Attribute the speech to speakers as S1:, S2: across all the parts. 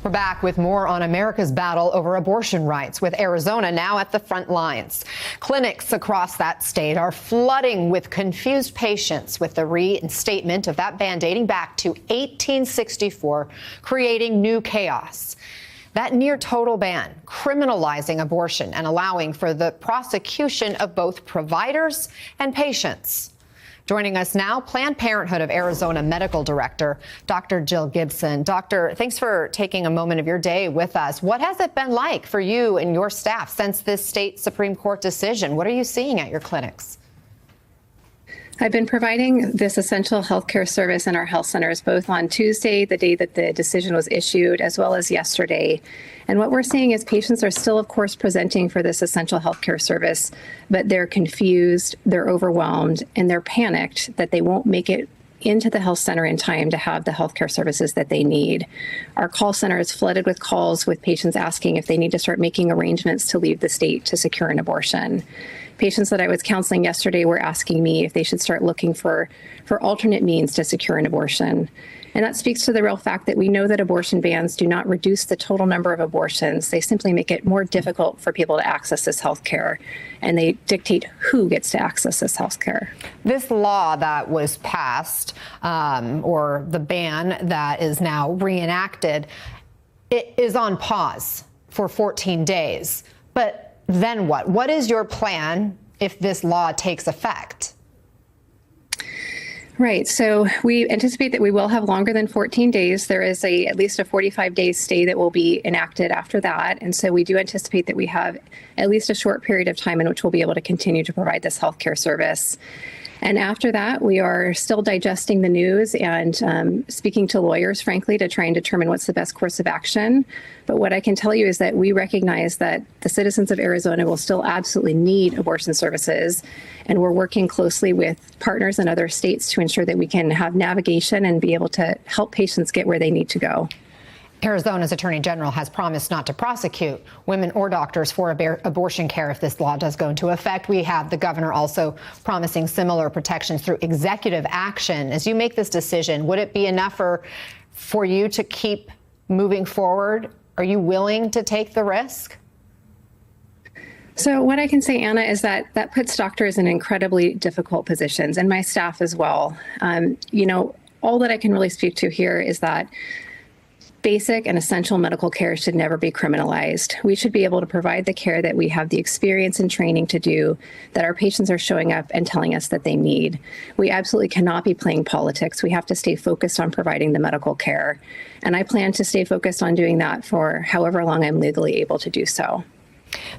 S1: We're back with more on America's battle over abortion rights, with Arizona now at the front lines. Clinics across that state are flooding with confused patients with the reinstatement of that ban dating back to 1864, creating new chaos. That near total ban, criminalizing abortion and allowing for the prosecution of both providers and patients. Joining us now, Planned Parenthood of Arizona Medical Director, Dr. Jill Gibson. Doctor, thanks for taking a moment of your day with us. What has it been like for you and your staff since this state Supreme Court decision? What are you seeing at your clinics?
S2: I've been providing this essential healthcare service in our health centers both on Tuesday, the day that the decision was issued, as well as yesterday. And what we're seeing is patients are still, of course, presenting for this essential healthcare service, but they're confused, they're overwhelmed, and they're panicked that they won't make it into the health center in time to have the healthcare services that they need. Our call center is flooded with calls with patients asking if they need to start making arrangements to leave the state to secure an abortion. Patients that I was counseling yesterday were asking me if they should start looking for alternate means to secure an abortion. And that speaks to the real fact that we know that abortion bans do not reduce the total number of abortions. They simply make it more difficult for people to access this health care, and they dictate who gets to access this health care.
S1: This law that was passed, or the ban that is now reenacted, it is on pause for 14 days. But then what? What is your plan if this law takes effect?
S2: Right. So we anticipate that we will have longer than 14 days. There is at least a 45-day stay that will be enacted after that. And so we do anticipate that we have at least a short period of time in which we'll be able to continue to provide this healthcare service. And after that, we are still digesting the news and speaking to lawyers, frankly, to try and determine what's the best course of action. But what I can tell you is that we recognize that the citizens of Arizona will still absolutely need abortion services. And we're working closely with partners in other states to ensure that we can have navigation and be able to help patients get where they need to go.
S1: Arizona's Attorney General has promised not to prosecute women or doctors for abortion care if this law does go into effect. We have the governor also promising similar protections through executive action. As you make this decision, would it be enough for you to keep moving forward? Are you willing to take the risk?
S2: So what I can say, Anna, is that puts doctors in incredibly difficult positions, and my staff as well. All that I can really speak to here is that basic and essential medical care should never be criminalized. We should be able to provide the care that we have the experience and training to do, that our patients are showing up and telling us that they need. We absolutely cannot be playing politics. We have to stay focused on providing the medical care. And I plan to stay focused on doing that for however long I'm legally able to do so.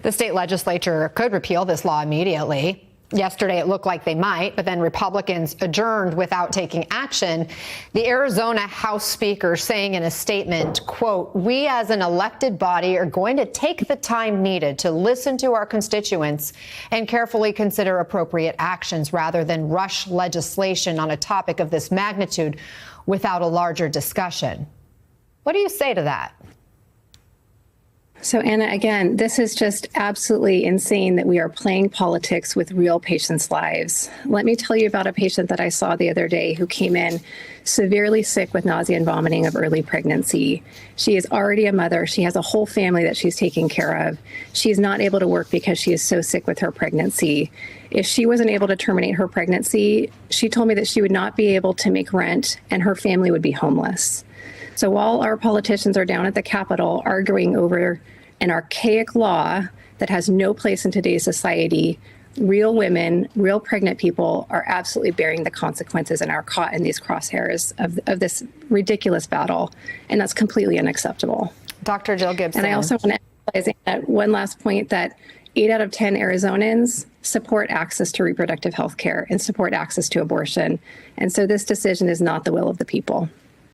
S1: The state legislature could repeal this law immediately. Yesterday, it looked like they might, but then Republicans adjourned without taking action. The Arizona House Speaker saying in a statement, quote, "We as an elected body are going to take the time needed to listen to our constituents and carefully consider appropriate actions rather than rush legislation on a topic of this magnitude without a larger discussion." What do you say to that?
S2: So, Anna, again, this is just absolutely insane that we are playing politics with real patients' lives. Let me tell you about a patient that I saw the other day who came in severely sick with nausea and vomiting of early pregnancy. She is already a mother. She has a whole family that she's taking care of. She's not able to work because she is so sick with her pregnancy. If she wasn't able to terminate her pregnancy, she told me that she would not be able to make rent and her family would be homeless. So while our politicians are down at the Capitol arguing over an archaic law that has no place in today's society, real women, real pregnant people are absolutely bearing the consequences and are caught in these crosshairs of this ridiculous battle. And that's completely unacceptable.
S1: Dr. Jill Gibson.
S2: And I also want to emphasize that one last point, that 8 out of 10 Arizonans support access to reproductive health care and support access to abortion. And so this decision is not the will of the people.